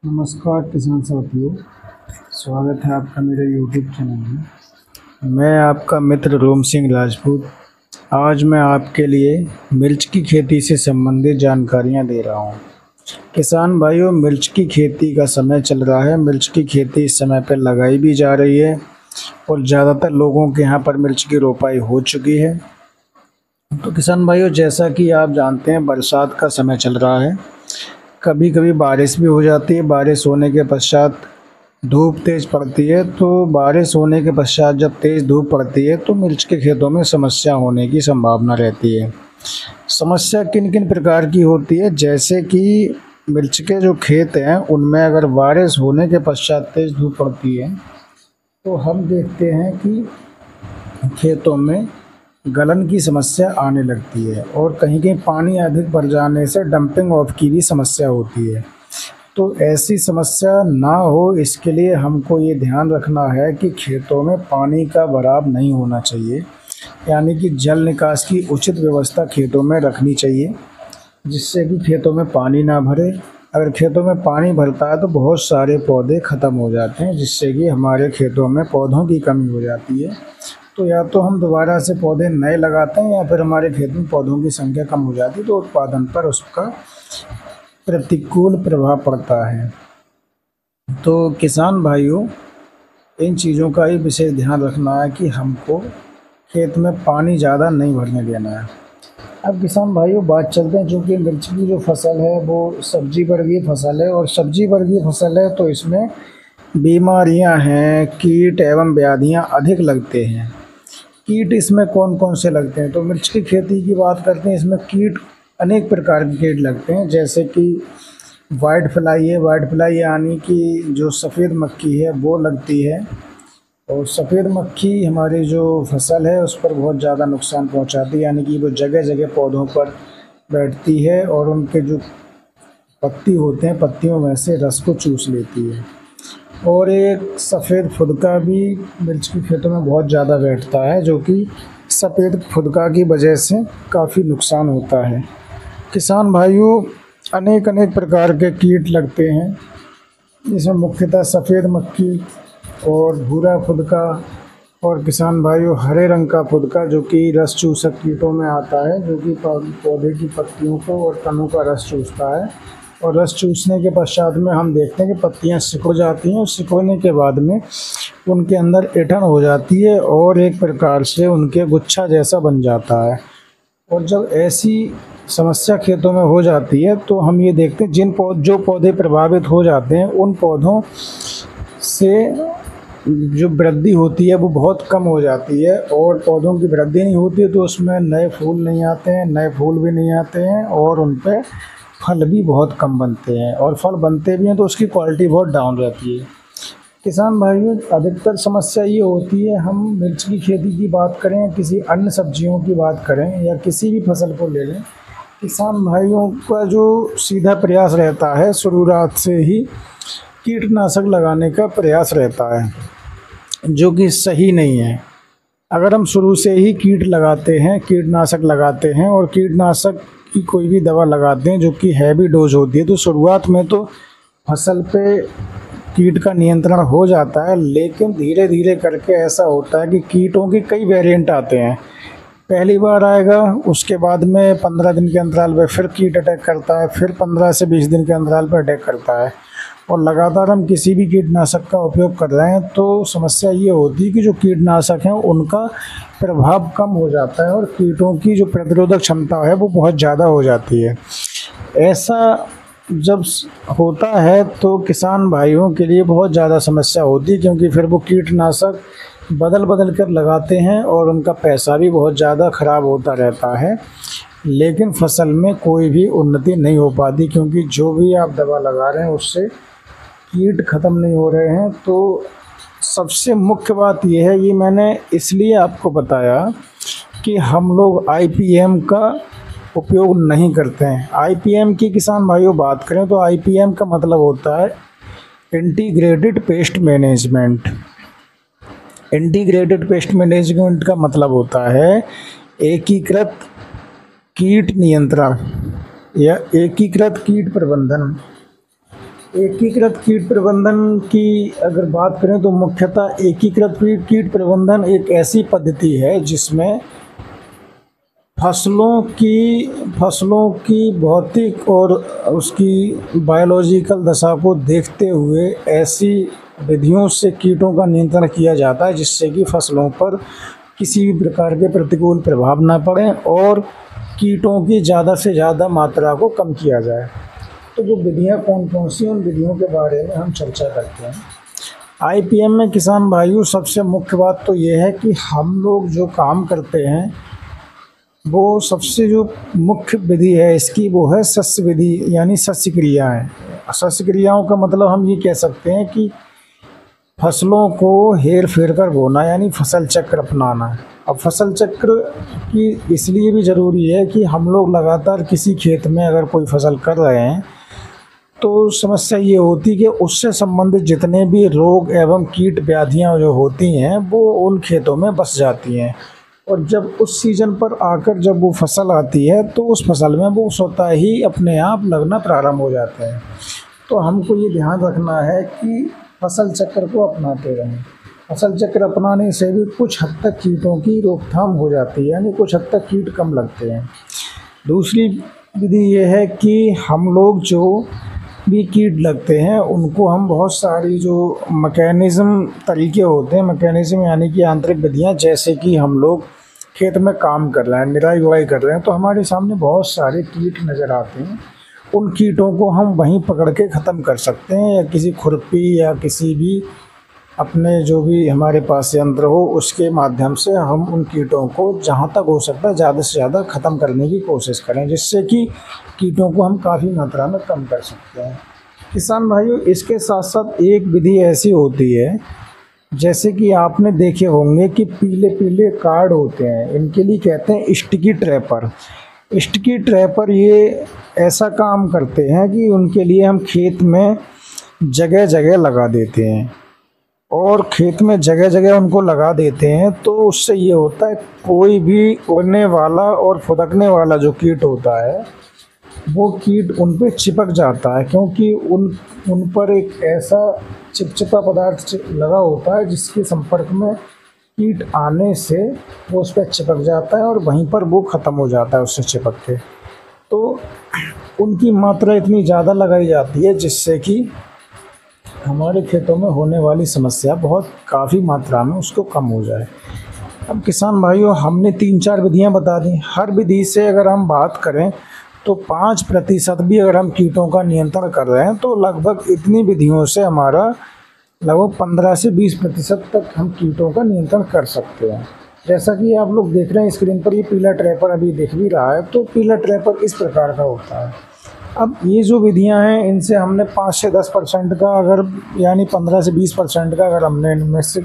नमस्कार किसान साथियों। स्वागत है आपका मेरे यूट्यूब चैनल में। मैं आपका मित्र रोम सिंह राजपूत। आज मैं आपके लिए मिर्च की खेती से संबंधित जानकारियां दे रहा हूं। किसान भाइयों, मिर्च की खेती का समय चल रहा है। मिर्च की खेती इस समय पर लगाई भी जा रही है और ज़्यादातर लोगों के यहाँ पर मिर्च की रोपाई हो चुकी है। तो किसान भाइयों, जैसा कि आप जानते हैं, बरसात का समय चल रहा है। कभी कभी बारिश भी हो जाती है। बारिश होने के पश्चात धूप तेज़ पड़ती है। तो बारिश होने के पश्चात जब तेज़ धूप पड़ती है तो मिर्च के खेतों में समस्या होने की संभावना रहती है। समस्या किन किन प्रकार की होती है, जैसे कि मिर्च के जो खेत हैं उनमें अगर बारिश होने के पश्चात तेज़ धूप पड़ती है तो हम देखते हैं कि खेतों में गलन की समस्या आने लगती है और कहीं कहीं पानी अधिक भर जाने से डंपिंग ऑफ की भी समस्या होती है। तो ऐसी समस्या ना हो, इसके लिए हमको ये ध्यान रखना है कि खेतों में पानी का भराव नहीं होना चाहिए, यानी कि जल निकास की उचित व्यवस्था खेतों में रखनी चाहिए, जिससे कि खेतों में पानी ना भरे। अगर खेतों में पानी भरता है तो बहुत सारे पौधे ख़त्म हो जाते हैं, जिससे कि हमारे खेतों में पौधों की कमी हो जाती है। तो या तो हम दोबारा से पौधे नए लगाते हैं या फिर हमारे खेत में पौधों की संख्या कम हो जाती है तो उत्पादन पर उसका प्रतिकूल प्रभाव पड़ता है। तो किसान भाइयों, इन चीज़ों का ही विशेष ध्यान रखना है कि हमको खेत में पानी ज़्यादा नहीं भरने देना है। अब किसान भाइयों, बात चलते हैं, चूँकि मिर्च की जो फसल है वो सब्जी वर्गीय फसल है और सब्जी वर्गीय फसल है तो इसमें बीमारियां हैं, कीट एवं व्याधियां अधिक लगते हैं। कीट इसमें कौन कौन से लगते हैं, तो मिर्च की खेती की बात करते हैं। इसमें कीट अनेक प्रकार के कीट लगते हैं, जैसे कि वाइट फ्लाई है। वाइट फ्लाई यानी कि जो सफ़ेद मक्खी है वो लगती है और सफ़ेद मक्खी हमारी जो फसल है उस पर बहुत ज़्यादा नुकसान पहुंचाती है, यानी कि वो जगह जगह पौधों पर बैठती है और उनके जो पत्ती होते हैं पत्तियों में से रस को चूस लेती है। और एक सफ़ेद फुदका भी मिर्च की खेतों में बहुत ज़्यादा बैठता है, जो कि सफ़ेद फुदका की वजह से काफ़ी नुकसान होता है। किसान भाइयों, अनेक अनेक प्रकार के कीट लगते हैं, जिसमें मुख्यतः सफ़ेद मक्खी और भूरा फुदका और किसान भाइयों हरे रंग का फुदका, जो कि रस चूसक कीटों में आता है, जो कि पौधे की पत्तियों को और तनों का रस चूसता है। और रस चूसने के पश्चात में हम देखते हैं कि पत्तियां सिकुड़ जाती हैं और सिकुड़ने के बाद में उनके अंदर ऐंठन हो जाती है और एक प्रकार से उनके गुच्छा जैसा बन जाता है। और जब ऐसी समस्या खेतों में हो जाती है तो हम ये देखते हैं जो पौधे प्रभावित हो जाते हैं उन पौधों से जो वृद्धि होती है वो बहुत कम हो जाती है और पौधों की वृद्धि नहीं होती है तो उसमें नए फूल नहीं आते हैं, नए फूल भी नहीं आते हैं और उन पर फल भी बहुत कम बनते हैं, और फल बनते भी हैं तो उसकी क्वालिटी बहुत डाउन रहती है। किसान भाइयों, अधिकतर समस्या ये होती है, हम मिर्च की खेती की बात करें या किसी अन्य सब्जियों की बात करें या किसी भी फसल को ले लें, किसान भाइयों का जो सीधा प्रयास रहता है शुरुआत से ही कीटनाशक लगाने का प्रयास रहता है, जो कि सही नहीं है। अगर हम शुरू से ही कीटनाशक लगाते हैं और कीटनाशक की कोई भी दवा लगाते हैं जो कि हैवी डोज होती है, तो शुरुआत में तो फसल पे कीट का नियंत्रण हो जाता है, लेकिन धीरे धीरे करके ऐसा होता है कि कीटों के कई वेरिएंट आते हैं। पहली बार आएगा, उसके बाद में 15 दिन के अंतराल पर फिर कीट अटैक करता है, फिर 15 से 20 दिन के अंतराल पर अटैक करता है, और लगातार हम किसी भी कीटनाशक का उपयोग कर रहे हैं तो समस्या ये होती है कि जो कीटनाशक हैं उनका प्रभाव कम हो जाता है और कीटों की जो प्रतिरोधक क्षमता है वो बहुत ज़्यादा हो जाती है। ऐसा जब होता है तो किसान भाइयों के लिए बहुत ज़्यादा समस्या होती है, क्योंकि फिर वो कीटनाशक बदल बदल कर लगाते हैं और उनका पैसा भी बहुत ज़्यादा ख़राब होता रहता है, लेकिन फसल में कोई भी उन्नति नहीं हो पाती, क्योंकि जो भी आप दवा लगा रहे हैं उससे कीट ख़त्म नहीं हो रहे हैं। तो सबसे मुख्य बात यह है, ये मैंने इसलिए आपको बताया कि हम लोग आईपीएम का उपयोग नहीं करते हैं। आईपीएम की किसान भाइयों बात करें तो आईपीएम का मतलब होता है integrated pest management. Integrated pest management का मतलब होता है एकीकृत कीट नियंत्रण या एकीकृत कीट प्रबंधन। एकीकृत कीट प्रबंधन की अगर बात करें तो मुख्यतः एकीकृत कीट प्रबंधन एक ऐसी पद्धति है जिसमें फसलों की भौतिक और उसकी बायोलॉजिकल दशा को देखते हुए ऐसी विधियों से कीटों का नियंत्रण किया जाता है जिससे कि फसलों पर किसी भी प्रकार के प्रतिकूल प्रभाव ना पड़े और कीटों की ज़्यादा से ज़्यादा मात्रा को कम किया जाए। तो वो विधियाँ कौन कौन सी, उन विधियों के बारे में हम चर्चा करते हैं। आईपीएम में किसान भाइयों सबसे मुख्य बात तो ये है कि हम लोग जो काम करते हैं वो सबसे जो मुख्य विधि है इसकी वो है सस्य विधि, यानी सस्य क्रियाएँ। सस्य क्रियाओं का मतलब हम ये कह सकते हैं कि फसलों को हेर फेर कर बोना, यानी फसल चक्र अपनाना। अब फसल चक्र की इसलिए भी ज़रूरी है कि हम लोग लगातार किसी खेत में अगर कोई फसल कर रहे हैं तो समस्या ये होती कि उससे संबंधित जितने भी रोग एवं कीट व्याधियाँ जो होती हैं वो उन खेतों में बस जाती हैं, और जब उस सीज़न पर आकर जब वो फसल आती है तो उस फसल में वो स्वतः ही अपने आप लगना प्रारंभ हो जाते हैं। तो हमको ये ध्यान रखना है कि फसल चक्र को अपनाते रहें। फसल चक्र अपनाने से भी कुछ हद तक कीटों की रोकथाम हो जाती है, यानी कुछ हद तक कीट कम लगते हैं। दूसरी विधि ये है कि हम लोग जो भी कीट लगते हैं उनको हम बहुत सारी जो मैकेनिज़्म तरीके होते हैं, मैकेनिज़्म यानी कि आंतरिक विधियाँ, जैसे कि हम लोग खेत में काम कर रहे हैं, निराई गुड़ाई कर रहे हैं तो हमारे सामने बहुत सारे कीट नज़र आते हैं। उन कीटों को हम वहीं पकड़ के ख़त्म कर सकते हैं, या किसी खुरपी या किसी भी अपने जो भी हमारे पास यंत्र हो उसके माध्यम से हम उन कीटों को जहाँ तक हो सकता है ज़्यादा से ज़्यादा ख़त्म करने की कोशिश करें, जिससे कि कीटों को हम काफ़ी मात्रा में कम कर सकते हैं। किसान भाइयों, इसके साथ साथ एक विधि ऐसी होती है, जैसे कि आपने देखे होंगे कि पीले पीले कार्ड होते हैं, इनके लिए कहते हैं स्टिकी ट्रैपर। स्टिकी ट्रैपर ये ऐसा काम करते हैं कि उनके लिए हम खेत में जगह जगह लगा देते हैं, और खेत में जगह जगह उनको लगा देते हैं तो उससे ये होता है कोई भी उड़ने वाला और फुदकने वाला जो कीट होता है वो कीट उन पे चिपक जाता है, क्योंकि उन पर एक ऐसा चिपचिपा पदार्थ लगा होता है जिसके संपर्क में कीट आने से वो उस पर चिपक जाता है और वहीं पर वो ख़त्म हो जाता है उससे चिपक के। तो उनकी मात्रा इतनी ज़्यादा लगाई जाती है जिससे कि हमारे खेतों में होने वाली समस्या बहुत काफ़ी मात्रा में उसको कम हो जाए। अब किसान भाइयों, हमने 3-4 विधियां बता दी। हर विधि से अगर हम बात करें तो 5% भी अगर हम कीटों का नियंत्रण कर रहे हैं तो लगभग इतनी विधियों से हमारा लगभग 15 से 20% तक हम कीटों का नियंत्रण कर सकते हैं। जैसा कि आप लोग देख रहे हैं स्क्रीन पर, ये पीला ट्रैपर अभी दिख भी रहा है, तो पीला ट्रैपर इस प्रकार का होता है। अब ये जो विधियां हैं इनसे हमने 5 से 10% का अगर, यानी 15 से 20% का अगर हमने इनमें से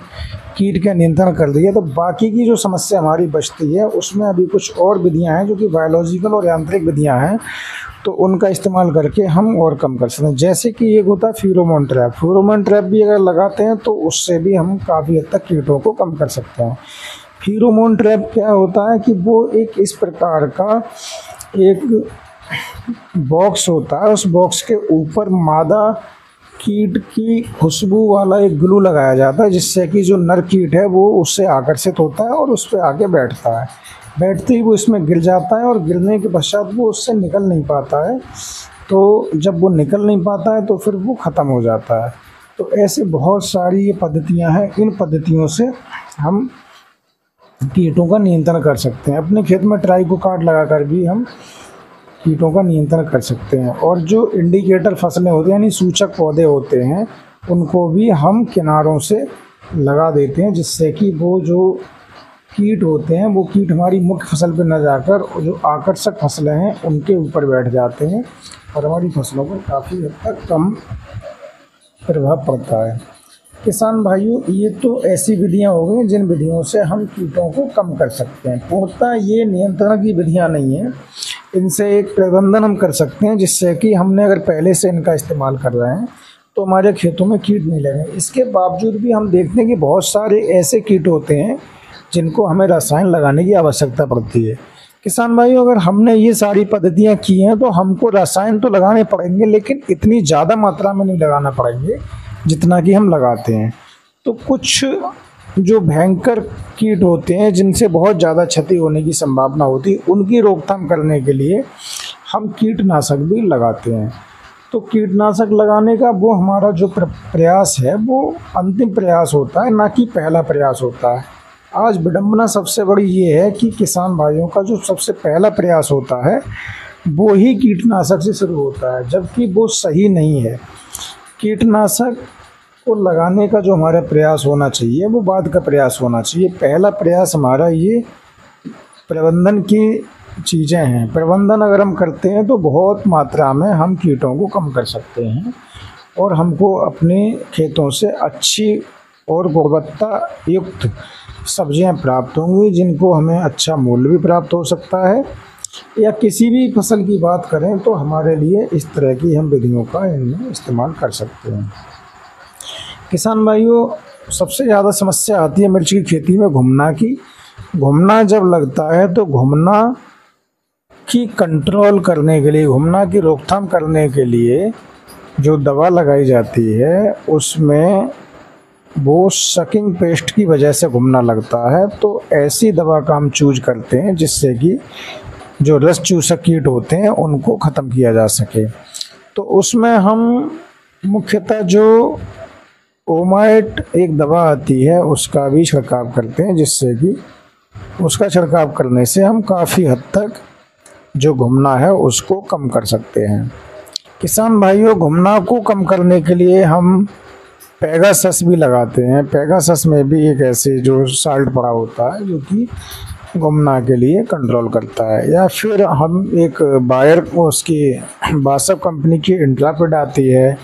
कीट का नियंत्रण कर दिया तो बाकी की जो समस्या हमारी बचती है उसमें अभी कुछ और विधियां हैं जो कि बायोलॉजिकल और यांत्रिक विधियां हैं, तो उनका इस्तेमाल करके हम और कम कर सकते हैं। जैसे कि एक होता है फेरोमोन ट्रैप। फेरोमोन ट्रैप भी अगर लगाते हैं तो उससे भी हम काफ़ी हद तक कीटों को कम कर सकते हैं। फेरोमोन ट्रैप क्या होता है कि वो एक इस प्रकार का एक बॉक्स होता है, उस बॉक्स के ऊपर मादा कीट की खुशबू वाला एक ग्लू लगाया जाता है, जिससे कि जो नर कीट है वो उससे आकर्षित होता है और उस पर आके बैठता है। बैठते ही वो इसमें गिर जाता है और गिरने के पश्चात वो उससे निकल नहीं पाता है। तो जब वो निकल नहीं पाता है तो फिर वो ख़त्म हो जाता है। तो ऐसे बहुत सारी ये पद्धतियाँ हैं, इन पद्धतियों से हम कीटों का नियंत्रण कर सकते हैं। अपने खेत में ट्राइकोकार्ड लगाकर भी हम कीटों का नियंत्रण कर सकते हैं। और जो इंडिकेटर फसलें होती हैं, यानी सूचक पौधे होते हैं, उनको भी हम किनारों से लगा देते हैं, जिससे कि वो जो कीट होते हैं वो कीट हमारी मुख्य फसल पर न जाकर जो आकर्षक फसलें हैं उनके ऊपर बैठ जाते हैं और हमारी फसलों पर काफ़ी हद तक कम प्रभाव पड़ता है। किसान भाइयों, ये तो ऐसी विधियां हो गई जिन विधियों से हम कीटों को कम कर सकते हैं। पूर्णतः ये नियंत्रण की विधियां नहीं हैं, इनसे एक प्रबंधन हम कर सकते हैं, जिससे कि हमने अगर पहले से इनका इस्तेमाल कर रहे हैं तो हमारे खेतों में कीट नहीं लगे। इसके बावजूद भी हम देखते हैं कि बहुत सारे ऐसे कीट होते हैं जिनको हमें रसायन लगाने की आवश्यकता पड़ती है। किसान भाइयों, अगर हमने ये सारी पद्धतियां की हैं तो हमको रसायन तो लगाने पड़ेंगे, लेकिन इतनी ज़्यादा मात्रा में नहीं लगाना पड़ेंगे जितना कि हम लगाते हैं। तो कुछ जो भयंकर कीट होते हैं जिनसे बहुत ज़्यादा क्षति होने की संभावना होती है, उनकी रोकथाम करने के लिए हम कीटनाशक भी लगाते हैं। तो कीटनाशक लगाने का वो हमारा जो प्रयास है वो अंतिम प्रयास होता है, ना कि पहला प्रयास होता है। आज विडंबना सबसे बड़ी ये है कि किसान भाइयों का जो सबसे पहला प्रयास होता है वो ही कीटनाशक से शुरू होता है, जबकि वो सही नहीं है। कीटनाशक को लगाने का जो हमारा प्रयास होना चाहिए वो बाद का प्रयास होना चाहिए। पहला प्रयास हमारा ये प्रबंधन की चीज़ें हैं। प्रबंधन अगर हम करते हैं तो बहुत मात्रा में हम कीटों को कम कर सकते हैं और हमको अपने खेतों से अच्छी और गुणवत्ता युक्त सब्जियां प्राप्त होंगी, जिनको हमें अच्छा मूल्य भी प्राप्त हो सकता है। या किसी भी फसल की बात करें तो हमारे लिए इस तरह की हम विधियों का इनमें इस्तेमाल कर सकते हैं। किसान भाइयों, सबसे ज़्यादा समस्या आती है मिर्च की खेती में घुमना की। घुमना जब लगता है तो घुमना की कंट्रोल करने के लिए, घुमना की रोकथाम करने के लिए जो दवा लगाई जाती है उसमें वो सकिंग पेस्ट की वजह से घुमना लगता है। तो ऐसी दवा का हम चूज करते हैं जिससे कि जो रस चूसक कीट होते हैं उनको ख़त्म किया जा सके। तो उसमें हम मुख्यतः जो ओमाइट एक दवा आती है उसका भी छिड़काव करते हैं, जिससे कि उसका छिड़काव करने से हम काफ़ी हद तक जो घुमना है उसको कम कर सकते हैं। किसान भाइयों, घुमना को कम करने के लिए हम पेगासस भी लगाते हैं। पेगासस में भी एक ऐसे जो साल्ट पड़ा होता है जो कि घुमना के लिए कंट्रोल करता है। या फिर हम एक बायर को उसकी बासव कंपनी की इंट्रापिड आती है,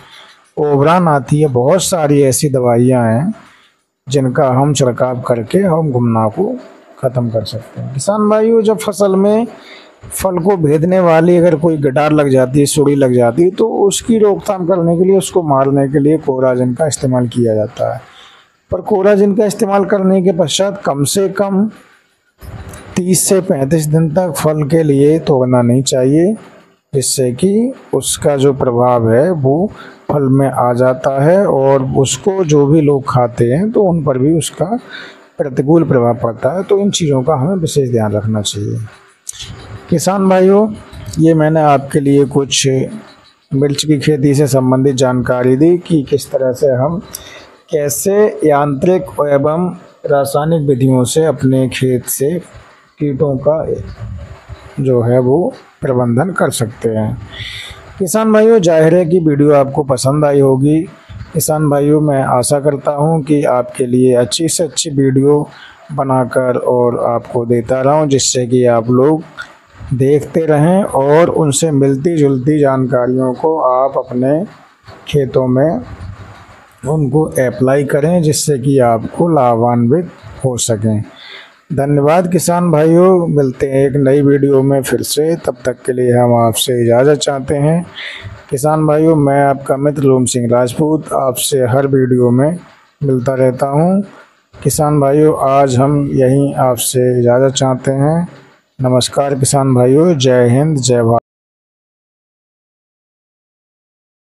ओबरान आती है, बहुत सारी ऐसी दवाइयाँ हैं जिनका हम छिड़काव करके हम घुमना को ख़त्म कर सकते हैं। किसान भाइयों, जब फसल में फल को भेदने वाली अगर कोई गिटार लग जाती है, सुड़ी लग जाती है, तो उसकी रोकथाम करने के लिए, उसको मारने के लिए कोराजिन का इस्तेमाल किया जाता है। पर कोराजिन का इस्तेमाल करने के पश्चात कम से कम 30 से 35 दिन तक फल के लिए तोड़ना नहीं चाहिए, जिससे कि उसका जो प्रभाव है वो फल में आ जाता है और उसको जो भी लोग खाते हैं तो उन पर भी उसका प्रतिकूल प्रभाव पड़ता है। तो इन चीज़ों का हमें विशेष ध्यान रखना चाहिए। किसान भाइयों, ये मैंने आपके लिए कुछ मिर्च की खेती से संबंधित जानकारी दी कि किस तरह से हम कैसे यांत्रिक एवं रासायनिक विधियों से अपने खेत से कीटों का जो है वो प्रबंधन कर सकते हैं। किसान भाइयों, जाहिर है कि वीडियो आपको पसंद आई होगी। किसान भाइयों, मैं आशा करता हूं कि आपके लिए अच्छी से अच्छी वीडियो बनाकर और आपको देता रहूं, जिससे कि आप लोग देखते रहें और उनसे मिलती जुलती जानकारियों को आप अपने खेतों में उनको अप्लाई करें, जिससे कि आपको लाभान्वित हो सकें। धन्यवाद किसान भाइयों, मिलते हैं एक नई वीडियो में फिर से। तब तक के लिए हम आपसे इजाज़त चाहते हैं। किसान भाइयों, मैं आपका मित्र रोम सिंह राजपूत आपसे हर वीडियो में मिलता रहता हूं। किसान भाइयों, आज हम यहीं आपसे इजाज़त चाहते हैं। नमस्कार किसान भाइयों, जय हिंद, जय भारत।